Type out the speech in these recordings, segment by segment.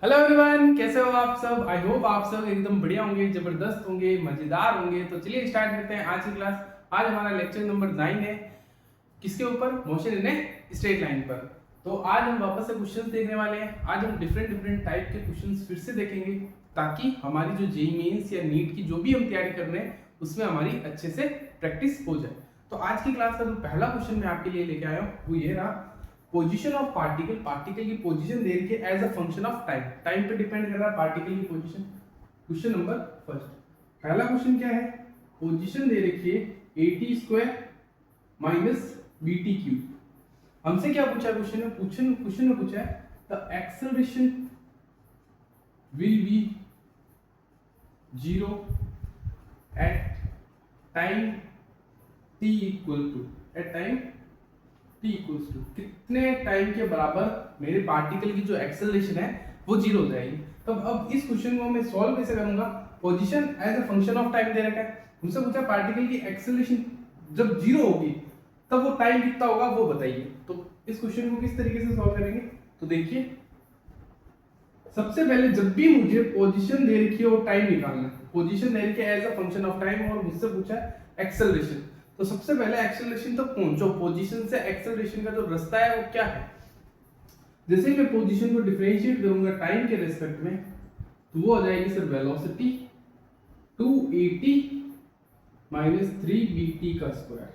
Hello everyone, कैसे हो आप सब। आई होप आप सब एकदम बढ़िया होंगे, जबरदस्त होंगे, मजेदार होंगे। तो चलिए स्टार्ट करते हैं आज की क्लास। आज हमारा लेक्चर नंबर 9 है। किसके ऊपर? Motion in a straight line पर। तो आज हम वापस से क्वेश्चंस देखने वाले हैं। आज हम डिफरेंट डिफरेंट टाइप के क्वेश्चंस फिर से देखेंगे ताकि हमारी जो जेईई मेंस या नीट की जो भी हम तैयारी कर रहे हैं उसमें हमारी अच्छे से प्रैक्टिस हो जाए। तो आज की क्लास का जो पहला क्वेश्चन मैं आपके लिए लेके आया हूँ वो ये रहा। पोजीशन ऑफ पार्टिकल, पार्टिकल की पोजीशन दे रखी है as a function of time. Time पे डिपेंड कर रहा है पार्टिकल की पोजीशन। क्वेश्चन नंबर फर्स्ट, पहला क्वेश्चन क्या है? पोजीशन दे रखी है AT square minus BT cube. हमसे क्या पूछा है क्वेश्चन में पूछा है the acceleration will be 0 at time t equal to t equals to कितने टाइम के बराबर मेरे पार्टिकल की जो एक्सेलरेशन है वो 0 हो जाएगी। तो अब इस क्वेश्चन को मैं सॉल्व कैसे करूंगा? Position as a function of time दे रखा है। मुझसे पूछा पार्टिकल की एक्सेलरेशन जब 0 होगी तब वो टाइम कितना होगा वो बताइए। तो इस क्वेश्चन को किस तरीके से सॉल्व करेंगे? तो देखिए, सबसे पहले जब भी मुझे पोजीशन दे रखी है और टाइम निकालना है, पोजीशन दे रखी है as a function of time और मुझसे पूछा है एक्सेलरेशन, तो सबसे पहले एक्सेलरेशन तक पहुंचो। पोजीशन से एक्सेलरेशन का जो रास्ता है वो क्या है? जैसे ही मैं पोजीशन को डिफरेंशिएट करूंगा टाइम के रेस्पेक्ट में तो वो हो जाएगी sir velocity 2AT minus 3BT का स्क्वायर।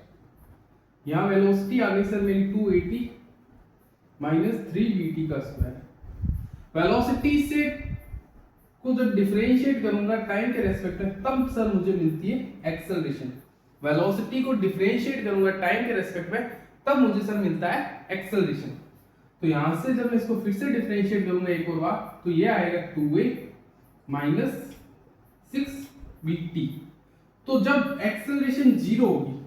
यहां वेलोसिटी आ गई सर मेरी 2AT माइनस 3BT का स्क्वायर। वेलोसिटी से को जब डिफरेंशिएट करूंगा टाइम के रेस्पेक्ट में तब सर मुझे मिलती है एक्सेलरेशन। वेलोसिटी को डिफरेंशिएट करूंगा टाइम के रेस्पेक्ट में तब मुझे सर मिलता है एक्सेलरेशन। तो यहां से जब मैं इसको फिर से डिफरेंशिएट करूंगा एक और बार तो ये आएगा 2a माइनस 6BT। तो जब एक्सेलरेशन 0 होगी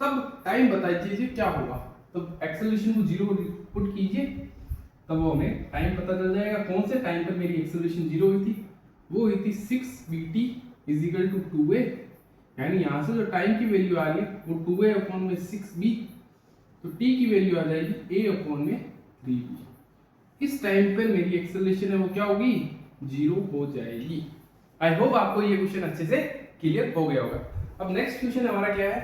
तब टाइम बता दीजिए क्या होगा। तब एक्सेलरेशन को 0 पुट कीजिए तब वो हमें टाइम पता चल जाएगा। कौन से टाइम पर मेरी एक्सेलरेशन 0 हुई थी? वो हुई थी 6BT is equal to 2a। यानी यहां से जो टाइम की वैल्यू आ रही है वो 2a अपॉन में 6b, तो t की वैल्यू आ जाएगी a अपॉन में 3b। इस टाइम पर मेरी एक्सेलरेशन है वो क्या होगी? 0 हो जाएगी। आई होप आपको ये क्वेश्चन अच्छे से क्लियर हो गया होगा। अब नेक्स्ट क्वेश्चन हमारा क्या है?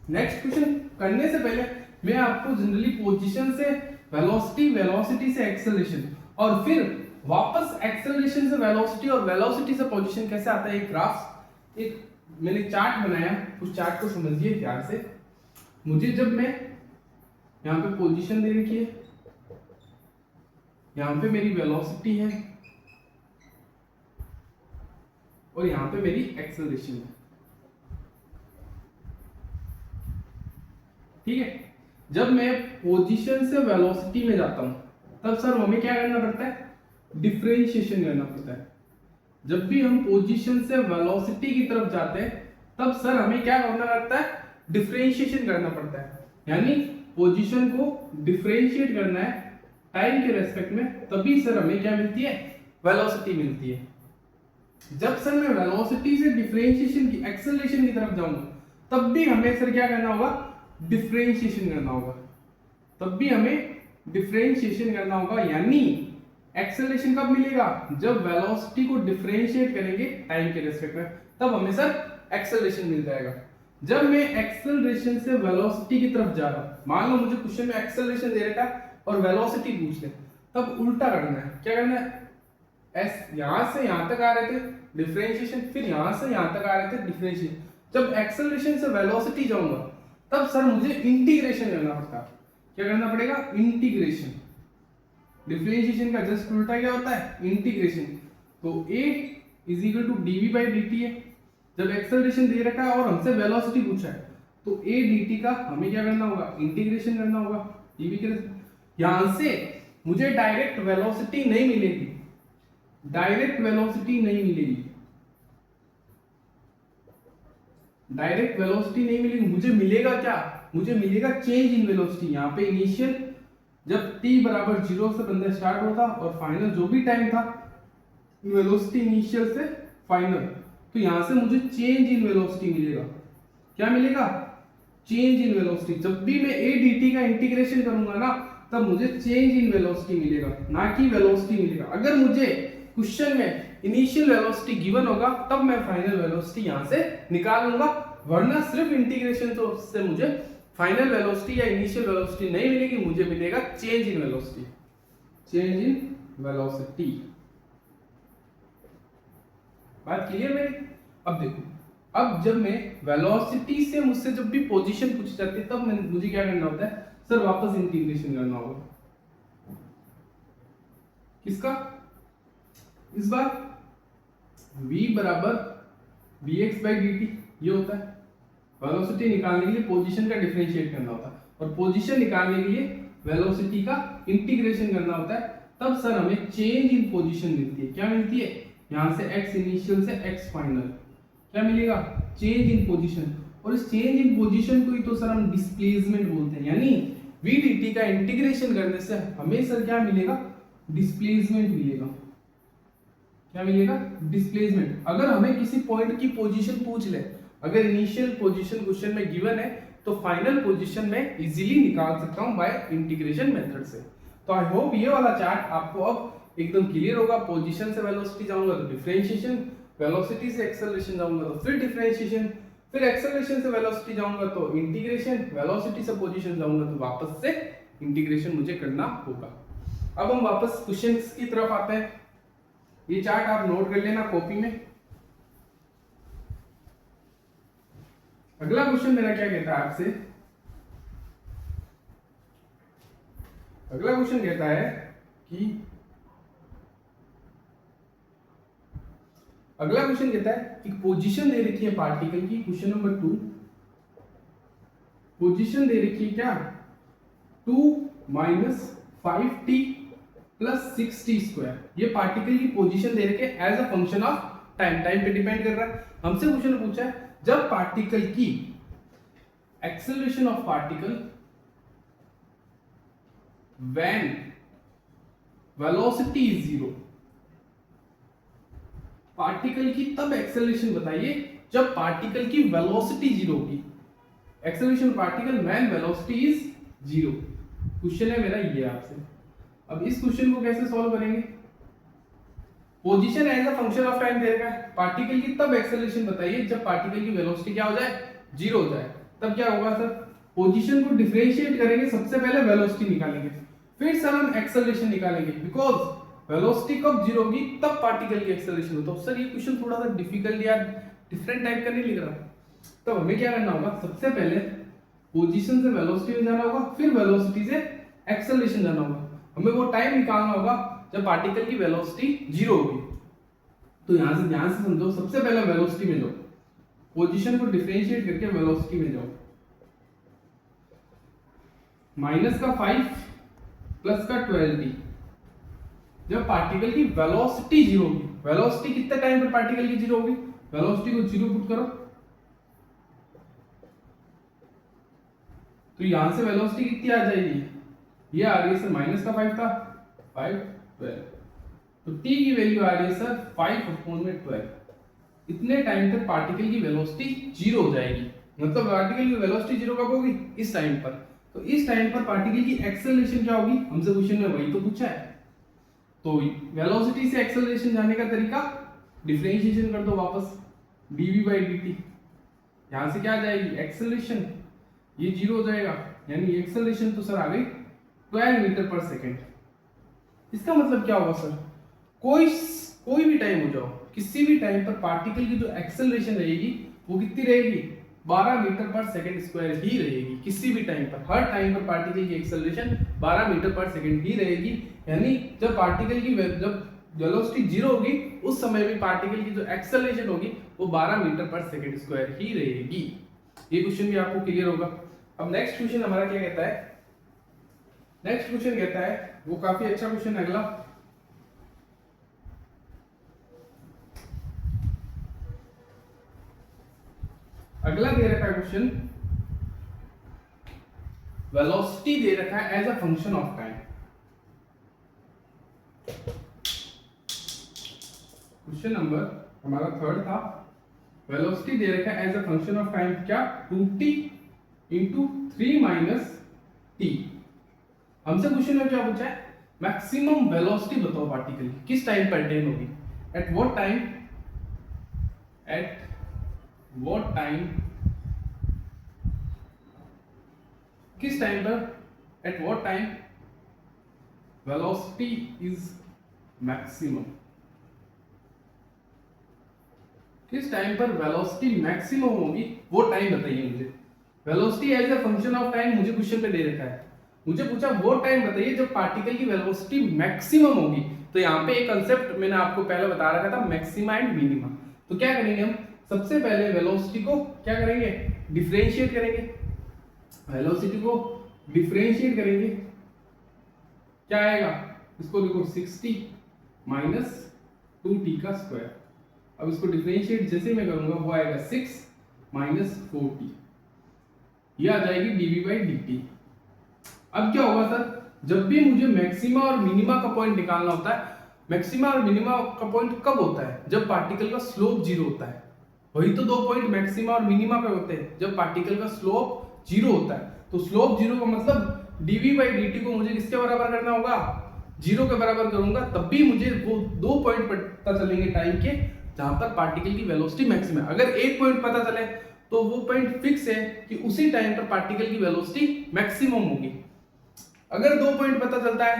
नेक्स्ट क्वेश्चन करने से पहले मैं आपको जनरली पोजीशन से वेलोसिटी, वेलोसिटी से एक्सेलरेशन और फिर वापस एक्सेलरेशन से वेलोसिटी और वेलोसिटी से पोजीशन कैसे आता है एक ग्राफ, एक मैंने चार्ट बनाया, उस चार्ट को समझिए ध्यान से। मुझे जब मैं यहाँ पे पोजीशन दे रखी है, यहाँ पे मेरी वेलोसिटी है और यहाँ पे मेरी एक्सेलरेशन है, ठीक है। जब मैं पोजीशन से वेलोसिटी में जाता हूं तब सर हमें क्या करना पड़ता है? डिफरेंशिएशन करना पड़ता है। जब भी हम पोजीशन से वेलोसिटी की तरफ जाते हैं तब सर हमें क्या करना पड़ता है? डिफरेंशिएशन करना पड़ता है। यानी पोजीशन को डिफरेंशिएट करना है टाइम के रेस्पेक्ट में, तभी सर हमें क्या मिलती है? वेलोसिटी मिलती है। जब सर मैं वेलोसिटी से डिफरेंशिएशन की एक्सेलरेशन की तरफ जाऊंगा तब भी हमें सर क्या करना होगा? डिफरेंशिएशन करना होगा। तब भी हमें डिफरेंशिएशन करना होगा। यानी एक्सेलरेशन कब मिलेगा? जब वेलोसिटी को डिफरेंशिएट करेंगे टाइम के रेस्पेक्ट में तब हमें सर एक्सेलरेशन मिल जाएगा। जब मैं एक्सेलरेशन से वेलोसिटी की तरफ जा रहा हूं, मान लो मुझे क्वेश्चन में एक्सेलरेशन दे रखा और वेलोसिटी पूछ ले, तब उल्टा करना है। क्या करना है? यहां से यहां तक आ रहे थे डिफरेंशिएशन, फिर यहां से यहां तक आ रहे थे डिफरेंशिएशन। जब एक्सेलरेशन से वेलोसिटी जाऊंगा तब सर मुझे इंटीग्रेशन करना पड़ता है। क्या करना पड़ेगा? इंटीग्रेशन। डिफरेंशिएशन का जस्ट उल्टा क्या होता है? इंटीग्रेशन। तो a is equal to dv/dt है। जब एक्सेलरेशन दे रखा है और हमसे वेलोसिटी पूछा है तो a dt का हमें क्या करना होगा? इंटीग्रेशन करना होगा dv के। यहां से मुझे डायरेक्ट वेलोसिटी नहीं मिलेगी, डायरेक्ट वेलोसिटी नहीं मिलेगी, डायरेक्ट वेलोसिटी नहीं मिलेगी। मुझे मिलेगा क्या? मुझे मिलेगा चेंज इन वेलोसिटी। यहाँ पे इनिशियल जब t बराबर 0 से बंदा स्टार्ट होता और फाइनल जो भी टाइम था, वेलोसिटी इनिशियल से फाइनल, तो यहां से मुझे चेंज इन वेलोसिटी मिलेगा। क्या मिलेगा? Change in velocity. जब भी मैं a dt का इंटीग्रेशन करूंगा ना तब मुझे चेंज इन वेलोसिटी मिलेगा, ना कि वेलोसिटी मिलेगा। अगर मुझे क्वेश्चन में इनिशियल वेलोसिटी गिवन होगा तब मैं फाइनल वेलोसिटी यहां से निकाल लूंगा, वरना सिर्फ इंटीग्रेशन तो से मुझे फाइनल वेलोसिटी या इनिशियल वेलोसिटी नहीं मिलेगी, मुझे मिलेगा change in velocity. Change in velocity, बात क्लियर मेरी? अब देखो, अब जब मैं वेलोसिटी से मुझसे जब भी पोजीशन पूछी जाती है तब मुझे क्या करना होता है सर, वापस इंटीग्रेशन करना होगा। किसका? इस बार v बराबर dx/dt ये होता है। वेलोसिटी निकालने के लिए पोजीशन का डिफरेंशिएट करना होता है, और पोजीशन निकालने के लिए वेलोसिटी का इंटीग्रेशन करना होता है। तब सर हमें चेंज इन पोजीशन मिलती है। क्या मिलती है? यहां से x इनिशियल से x फाइनल, क्या मिलेगा? Change in position. और इस चेंज इन पोजीशन को ही तो सर हम डिस्प्लेसमेंट बोलते हैं, यानी v dt का इंटीग्रेशन करने से हमें सर क्या मिलेगा? डिस्प्लेसमेंट मिलेगा। क्या मिलेगा? डिस्प्लेसमेंट। अगर हमें किसी पॉइंट की पोजीशन पूछ ले, अगर इनिशियल पोजीशन क्वेश्चन में गिवन है तो फाइनल पोजीशन में इजीली निकाल सकता हूं बाय इंटीग्रेशन मेथड से। तो आई होप ये वाला चार्ट आपको अब एकदम क्लियर होगा। पोजीशन से वेलोसिटी जाऊंगा तो डिफरेंशिएशन, वेलोसिटी से एक्सेलरेशन जाऊंगा तो फिर डिफरेंशिएशन, फिर एक्सेलरेशन से वेलोसिटी जाऊंगा तो इंटीग्रेशन, वेलोसिटी से पोजीशन जाऊंगा तो वापस से इंटीग्रेशन मुझे करना होगा। अब हम वापस क्वेश्चंस की तरफ आते हैं। ये चार्ट आप नोट कर लेना कॉपी में। अगला क्वेश्चन मेरा क्या कहता है आपसे? अगला क्वेश्चन कहता है कि पोजीशन दे रखी है पार्टिकल की, क्वेश्चन नंबर 2, पोजीशन दे रखी है क्या? 2 - 5t + 6t²। ये पार्टिकल की पोजीशन दे रखी है as a function of time, time पे डिपेंड कर रहा है। हमसे क्वेश्चन पूछा है जब पार्टिकल की acceleration of particle when velocity is 0, particle की तब एक्सेलरेशन बताइए जब पार्टिकल की वेलोसिटी 0 होगी। Acceleration particle when velocity is 0, question है मेरा ये आपसे। अब इस क्वेश्चन को कैसे सॉल्व करेंगे? Position as a function of time दे रखा है, पार्टिकल की तब एक्सेलरेशन बताइए जब पार्टिकल की वेलोसिटी क्या हो जाए? 0 हो जाए। तब क्या होगा सर? पोजीशन को डिफरेंशिएट करेंगे, सबसे पहले वेलोसिटी निकालेंगे, फिर सर हम एक्सेलरेशन निकालेंगे, बिकॉज वेलोसिटी कब 0 होगी तब पार्टिकल की एक्सेलरेशन होता है। सर ये क्वेश्चन थोड़ा सा डिफिकल्ट या डिफरेंट टाइप का नहीं लिख रहा। तो हमें क्या करना होगा? सबसे पहले पोजीशन से वेलोसिटी में जाना होगा, फिर वेलोसिटी से एक्सेलरेशन जाना होगा। हमें वो टाइम निकालना होगा जब पार्टिकल की वेलोसिटी 0 होगी। तो यहां से ध्यान से समझो, सबसे पहले वेलोसिटी में जाओ, पोजीशन को डिफरेंशिएट करके वेलोसिटी में जाओ। -5 + 12t, जब पार्टिकल की वेलोसिटी 0 होगी। वेलोसिटी कितने टाइम पर पार्टिकल की 0 होगी? वेलोसिटी को 0 पुट करो, तो यहां से वेलोसिटी कितनी आ जाएगी? ये आ रही है सर -5 था, 5 12, तो t की वैल्यू आ रही है सर 5/12। इतने टाइम तक पार्टिकल की वेलोसिटी 0 हो जाएगी। मतलब पार्टिकल की वेलोसिटी 0 कब होगी? इस टाइम पर। तो इस टाइम पर पार्टिकल की एक्सेलरेशन क्या होगी? हमसे क्वेश्चन में वही तो पूछा है। तो वेलोसिटी से एक्सेलरेशन जाने का तरीका, डिफरेंशिएशन कर दो वापस, dv/dt। यहां से क्या आ जाएगी? एक्सेलरेशन, ये 0 हो जाएगा, यानी एक्सेलरेशन तो सर आ गई 12 मीटर पर सेकेंड। इसका मतलब क्या होगा सर? कोई भी टाइम हो जाओ, किसी भी टाइम पर पार्टिकल की जो एक्सेलरेशन रहेगी वो कितनी रहेगी? 12 मीटर पर सेकेंड स्क्वायर ही रहेगी। किसी भी टाइम पर, हर टाइम पर पार्टिकल की एक्सेलरेशन 12 मीटर पर सेकेंड ही रहेगी। यानी जब पार्टिकल की जब वेलोसिटी 0 होगी उस समय भी पार्टिकल की जो एक्सेलरेशन होगी वो 12 मीटर पर सेकेंड स्क्वायर ही रहेगी। ये क्वेश्चन भी आपको क्लियर होगा। अब नेक्स्ट क्वेश्चन हमारा क्या कहता है? नेक्स्ट क्वेश्चन कहता है, वो काफी अच्छा क्वेश्चन है अगला। अगला दे रखा है क्वेश्चन, वेलोसिटी दे रखा है as a function of time. Question number हमारा 3rd था। वेलोसिटी दे रखा है as a function of time, क्या? 2t × 3 - t। हमसे क्वेश्चन में क्या पूछा है, मैक्सिमम वेलोसिटी बताओ पार्टिकल की किस टाइम पर अटेन होगी, at what time, at what time, किस टाइम पर, at what time velocity is maximum, किस टाइम पर वेलोसिटी मैक्सिमम होगी वो टाइम बताइए मुझे। Velocity as a function of time मुझे क्वेश्चन पे दे रखा है, मुझे पूछा वो टाइम बताइए जब पार्टिकल की वेलोसिटी मैक्सिमम होगी। तो यहाँ पे एक कंसेप्ट मैंने आपको पहले बता रखा था, मैक्सिमा एंड मिनिमा। तो क्या करेंगे हम, सबसे पहले वेलोसिटी को क्या करेंगे, डिफरेंशिएट करेंगे, वेलोसिटी को डिफरेंशिएट करेंगे, क्या आएगा, इसको देखो 60 माइनस 2t का स्क्वायर। अब इसको डिफरेंशिएट जैसे मैं करूंगा वो आएगा 6 माइनस 4t, ये आ जाएगी dv/dt। अब क्या होगा सर, जब भी मुझे मैक्सिमा और मिनिमा का पॉइंट निकालना होता है, मैक्सिमा और मिनिमा का पॉइंट कब होता है, जब पार्टिकल का स्लोप जीरो होता है। वही तो दो पॉइंट मैक्सिमा और मिनिमा पे होते हैं जब पार्टिकल का स्लोप जीरो होता है। तो स्लोप जीरो का मतलब dv/dt को मुझे किसके बराबर करना होगा, जीरो के बराबर करूंगा, तब भी मुझे वो दो पॉइंट पता चलेंगे टाइम के जहां पर पार्टिकल की वेलोसिटी मैक्सिमम है। अगर एक पॉइंट पता चले तो वो पॉइंट फिक्स है कि उसी टाइम पर पार्टिकल की वेलोसिटी मैक्सिमम होगी। अगर दो पॉइंट पता चलता है,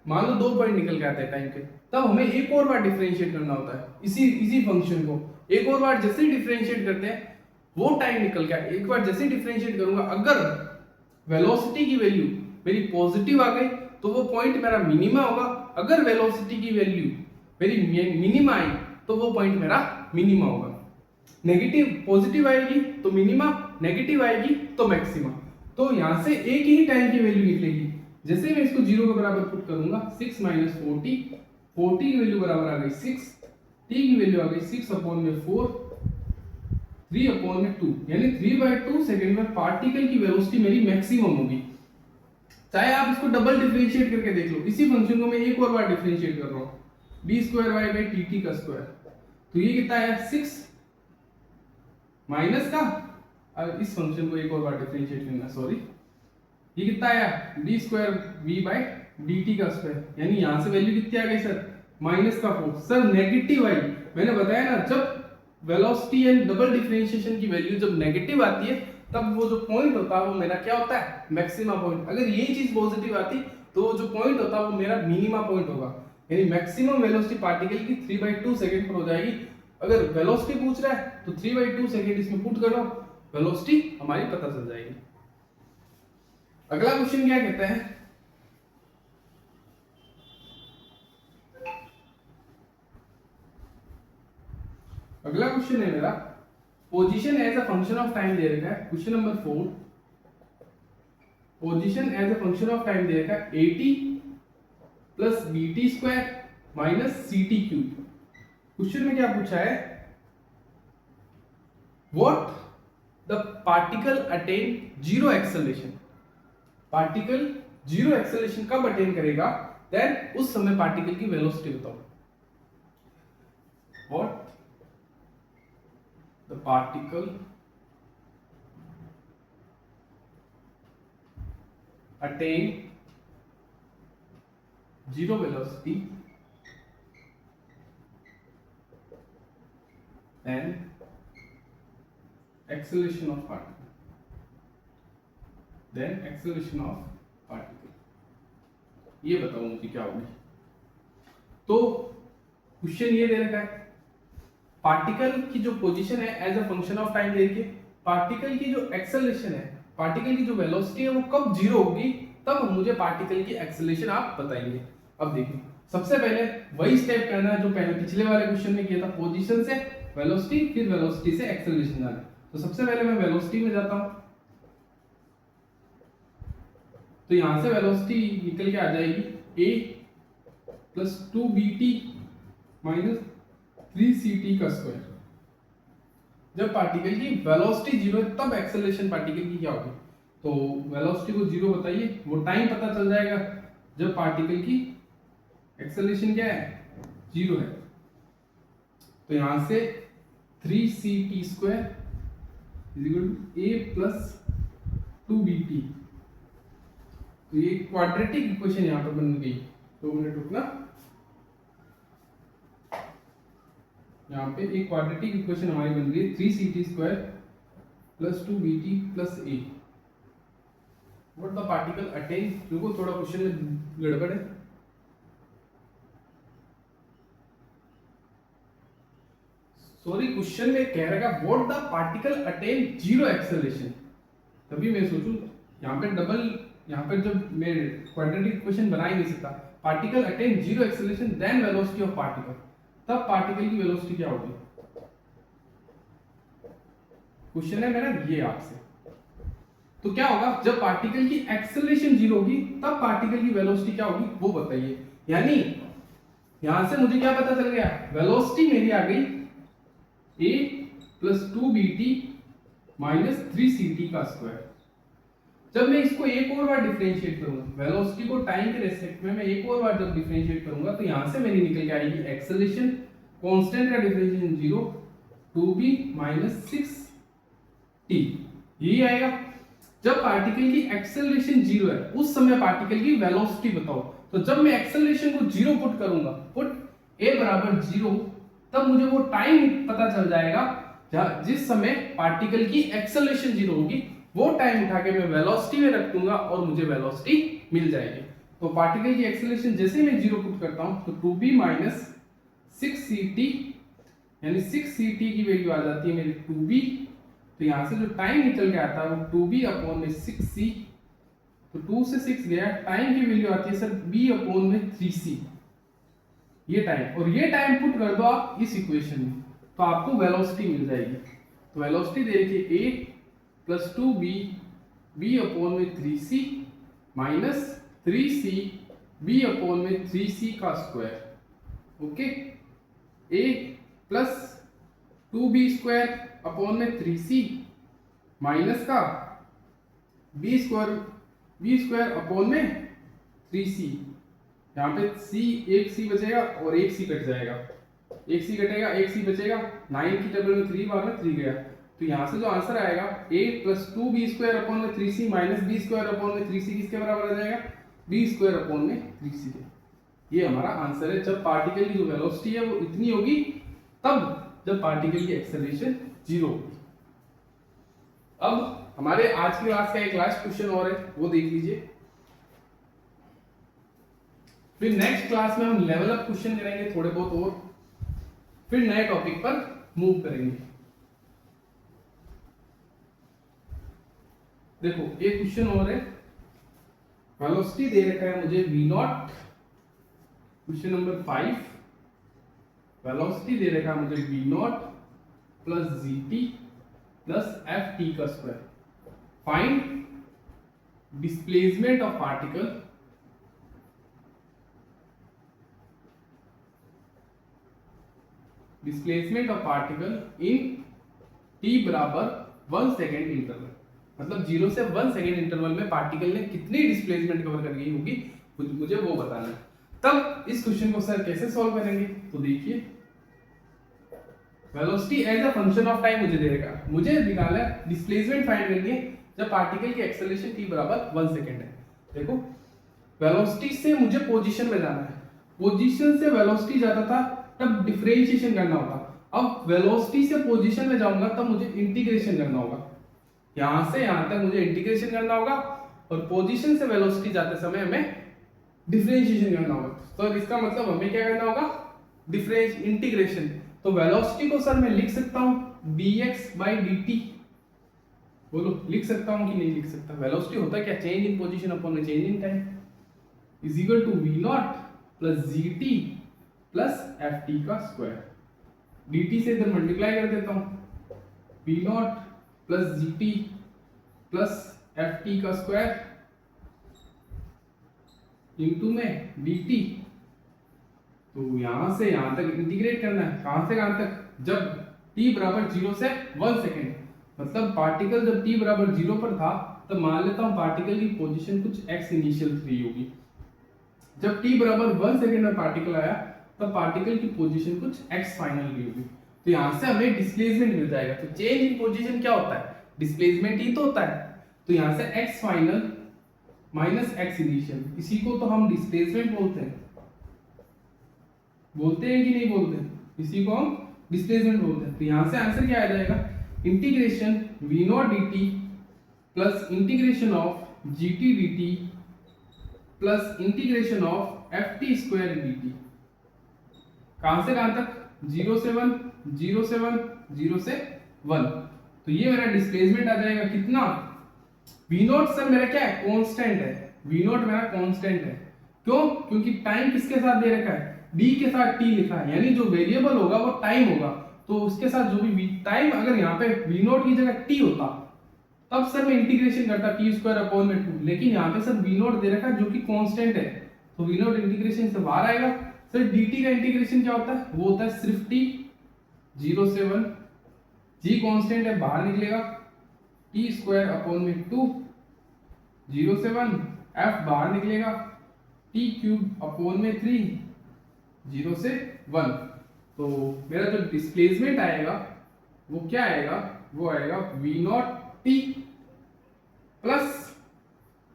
मान लो दो पॉइंट निकल के आते हैं टाइम के, तब हमें एक और बार डिफरेंशिएट करना होता है इसी फंक्शन को। एक और बार जैसे ही डिफरेंशिएट करते हैं वो टाइम निकल गया, एक बार जैसे ही डिफरेंशिएट करूंगा, अगर वेलोसिटी की वैल्यू मेरी पॉजिटिव आ गई तो वो पॉइंट मेरा मिनिमा होगा, अगर वेलोसिटी की वैल्यू मेरी मिनिमा आई तो वो पॉइंट मेरा मिनिमा होगा। नेगेटिव पॉजिटिव आएगी तो मिनिमा, नेगेटिव आएगी तो मैक्सिमा। तो यहां से एक ही टाइम की वैल्यू निकलेगी। जैसे मैं इसको जीरो के बराबर पुट करूंगा, 6 माइनस 40, 40 की वैल्यू बराबर आ गई 6, t की वैल्यू आ गई 6 अपॉन में 4, 3 अपॉन में 2, यानी 3/2 सेकंड में पार्टिकल की वेलोसिटी मेरी मैक्सिमम होगी। चाहे आप इसको डबल डिफरेंशिएट करके देख लो, इसी फंक्शन को मैं एक और बार डिफरेंशिएट कर रहा हूं, b²y/dt का स्क्वायर। तो ये कितना है 6 माइनस का, अब इस फंक्शन को एक और बार डिफरेंशिएट करना, सॉरी, ये कितना आया d²v/dt का स्क्वायर, यानी यहां से वैल्यू कितनी आ गई सर, माइनस का 4। सर नेगेटिव आई, मैंने बताया ना जब वेलोसिटी एंड डबल डिफरेंशिएशन की वैल्यू जब नेगेटिव आती है तब वो जो पॉइंट होता है वो मेरा क्या होता है, मैक्सिमा पॉइंट। अगर यही चीज पॉजिटिव आती तो वो जो पॉइंट होता है वो मेरा मिनिमा पॉइंट होगा, यानी मैक्सिमम वेलोसिटी पार्टिकल की 3/2 सेकंड पर हो जाएगी। अगर वेलोसिटी पूछ रहा है तो 3/2 सेकंड इसमें पुट करो, वेलोसिटी हमारी पता चल जाएगी। अगला क्वेश्चन क्या कहता है, अगला क्वेश्चन है मेरा, position as a function of time दे रखा है, question number 4, position as a function of time दे रखा है 80 plus BT² minus CT³। Question में क्या पूछा है, what the particle attain zero acceleration, particle zero acceleration कब अटेन करेगा, देन उस समय पार्टिकल की वेलोसिटी बताओ। What the particle attain zero velocity and acceleration of particle, then acceleration of particle, ये बताओ मुझे क्या होगी। तो क्वेश्चन ये दे रखा है, पार्टिकल की जो पोजीशन है as a function of time दे रखी है, पार्टिकल की जो एक्सेलरेशन है, पार्टिकल की जो वेलोसिटी है वो कब जीरो होगी, तब मुझे पार्टिकल की एक्सेलरेशन आप बताएंगे। अब देखिए सबसे पहले वही स्टेप करना है जो पहले पिछले वाले क्वेश्चन में किया था, पोजीशन से वेलोसिटी, फिर वेलोसिटी से एक्सेलरेशन जाना। तो सबसे पहले मैं वेलोसिटी में जाता हूं, तो यहां से वेलोसिटी निकल के आ जाएगी a plus 2bt minus 3ct का स्क्वायर। जब पार्टिकल की वेलोसिटी जीरो है तब एक्सेलरेशन पार्टिकल की क्या होगी, तो वेलोसिटी को जीरो बताइए, वो टाइम पता चल जाएगा जब पार्टिकल की एक्सेलरेशन क्या है, जीरो है। तो यहां से 3ct² is equal to a plus 2bt, तो ये क्वाड्रेटिक इक्वेशन यहाँ पर बन गई। 2 मिनट रुकना, यहाँ पे एक क्वाड्रेटिक इक्वेशन हमारी बन गई 3ct² + 2bt + a। What the particle attain, देखो थोड़ा क्वेश्चन में गड़बड़ है। सॉरी, क्वेश्चन में कह रहेगा what the particle attain zero acceleration, तभी मैं सोचूं यहाँ पे डबल, यहाँ पे जब मैं क्वाड्रेटिक इक्वेशन बना ही नहीं सकता। Particle attain zero acceleration then velocity of particle, तब पार्टिकल की वेलोसिटी क्या होगी। क्वेश्चन है मेरा ये आपसे। तो क्या होगा जब पार्टिकल की एक्सेलरेशन जीरो होगी तब पार्टिकल की वेलोसिटी क्या होगी वो बताइए। यानी यहां से मुझे क्या पता चल गया, वेलोसिटी मेरी आ गई a + 2bt - 3ct²। जब मैं इसको एक और बार डिफरेंशिएट करूंगा, वेलोसिटी को टाइम के रेस्पेक्ट में मैं एक और बार जब डिफरेंशिएट करूंगा तो यहां से मेरी निकल के आएगी एक्सेलरेशन, कांस्टेंट का डिफरेंशिएशन 0, 2b - 6t, यही आएगा। जब पार्टिकल की एक्सेलरेशन 0 है उस समय पार्टिकल की वेलोसिटी बताओ। तो जब मैं एक्सेलरेशन को 0 पुट करूंगा, पुट a = 0, तब मुझे वो टाइम पता चल जाएगा जिस समय पार्टिकल की एक्सेलरेशन 0 होगी। वो टाइम उठा के मैं वेलोसिटी में रख दूंगा और मुझे वेलोसिटी मिल जाएगी। तो पार्टिकल की एक्सेलरेशन जैसे मैं 0 पुट करता हूं तो 2b - 6ct, यानी 6ct की वैल्यू आ जाती है मेरी 2b। तो यहां से जो टाइम निकल के आता है वो 2b/6c, तो 2 से 6 गया, टाइम की वैल्यू आती है सर b/3c, ये टाइम। और ये टाइम पुट कर दो आप इस इक्वेशन में तो आपको वेलोसिटी मिल जाएगी। तो वेलोसिटी दे रखी है a + 2b b/3c - 3c b/3c²। Okay, a + 2b²/3c minus का b²/3c, यहाँ पे एक c बचेगा और एक c कट जाएगा, एक c कटेगा एक c बचेगा, 9 की टेबल में 3 बार में 3 गया। तो यहाँ से जो आंसर आएगा a + 2b²/3c - b²/3c किसके बराबर आ जाएगा, b²/3c। ये हमारा आंसर है। जब पार्टिकल की जो वेलोसिटी है वो इतनी होगी तब जब पार्टिकल की एक्सेलरेशन 0 होगी। अब हमारे आज की क्लास का एक लास्ट क्वेश्चन और है, वो देख लीजिए। फिर नेक्स्ट क्लास में हम लेवल अप क्वेश्चन करेंगे थोड़े बहुत और, फिर नए टॉपिक पर मूव करेंगे। देखो एक क्वेश्चन और है, वेलोसिटी दे रखा है मुझे v0, क्वेश्चन नंबर 5। वेलोसिटी दे रखा है मुझे v0 + gt + ft²। Find displacement of particle in t = 1 second interval. मतलब 0 से 1 सेकेंड इंटरवल में पार्टिकल ने कितनी डिस्प्लेसमेंट कवर कर गई होगी मुझे वो बताना है। तब इस क्वेश्चन को सर कैसे सॉल्व करेंगे, तो देखिए velocity as a function of time मुझे दे रखा, मुझे निकालना है डिस्प्लेसमेंट फाइंड करनी है जब पार्टिकल की एक्सेलरेशन t = 1 सेकेंड है। देखो वेलोसिटी से मुझे पोजीशन में जाना है, पोजीशन से वेलोसिटी जाता था तब डिफरेंशिएशन करना होता, अब वेलोसिटी से पोजीशन में जाऊंगा तब मुझे इंटीग्रेशन करना होगा। यहां से यहां तक मुझे इंटीग्रेशन करना होगा और पोजीशन से वेलोसिटी जाते समय हमें डिफरेंशिएशन करना होगा। तो इसका मतलब हमें क्या करना होगा, इंटीग्रेशन। तो वेलोसिटी को सर मैं लिख सकता हूं dx/dt, बोलो लिख सकता हूं कि नहीं लिख सकता। वेलोसिटी होता है क्या, change in position upon change in time, = v0 + gt + ft²। dt से इधर मल्टीप्लाई कर देता हूं, v0 + gt + ft² इंटू में dt। तो यहां से यहां तक इंटीग्रेट करना है, कहां से कहां तक, जब t = 0 से 1 सेकेंड। मतलब पार्टिकल जब t = 0 पर था तब मान लेता हूं पार्टिकल की पोजीशन कुछ x इनिशियल 3 होगी। जब t = 1 सेकेंड में पार्टिकल आया तब पार्टिकल की पोजीशन कुछ x फाइनल की होगी। तो यहां से हमें डिस्प्लेसमेंट मिल जाएगा। तो चेंज इन पोजीशन क्या होता है, डिस्प्लेसमेंट ही तो होता है। तो यहां से x final minus x initial, इसी को तो हम डिस्प्लेसमेंट बोलते हैं कि नहीं बोलते हैं? इसी को हम डिस्प्लेसमेंट बोलते हैं। तो यहां से आंसर क्या आ जाएगा, integration v naught d t plus integration of g t d t plus integration of f t square d t. कहां से कहां तक, 0 से 1, 0 से 1, 0 से 1। तो ये मेरा डिस्प्लेसमेंट आ जाएगा कितना, वी नॉट सर मेरा क्या है, कांस्टेंट है, वी नॉट मेरा कांस्टेंट है। क्यों, क्योंकि टाइम किसके साथ दे रखा है, डी के साथ टी लिखा है, यानी जो वेरिएबल होगा वो टाइम होगा, तो उसके साथ जो भी टाइम, अगर यहाँ पे वी नॉट की जगह टी होता तब सर मैं इंटीग्रेशन करता टी स्क्वायर अपॉन में 2, लेकिन यहाँ पे सर वी नॉट दे रखा है जो कि कांस्टेंट है, तो वी नॉट इंटीग्रेशन से बाहर आएगा। सर dt का इंटीग्रेशन क्या होता है, वो होता है सिर्फ t, 0 से 1, g कांस्टेंट है बाहर निकलेगा, t स्क्वायर अपॉन में 2, 0 से 1, f बाहर निकलेगा, t क्यूब अपॉन में 3, 0 से 1। तो मेरा जो डिस्प्लेसमेंट आएगा वो क्या आएगा, वो आएगा v not t plus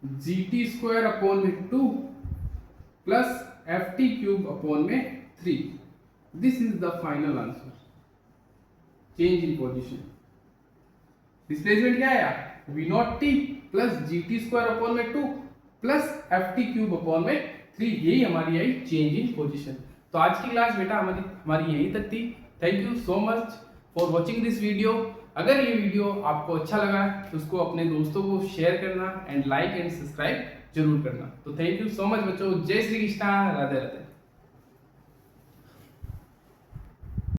G T square upon में 2 plus F T cube upon में 3। This is the final answer, change in position. Displacement क्या आया, v not T plus G T square upon में 2 plus F T cube upon में 3, यही हमारी I change in position. तो आज की क्लास बेटा हमारी यहीं तक थी। Thank you so much for watching this video. अगर ये वीडियो आपको अच्छा लगा है तो उसको अपने दोस्तों को शेयर करना एंड लाइक एंड सब्सक्राइब जरूर करना। तो थैंक यू सो मच बच्चों, जय श्री कृष्णा, राधे राधे।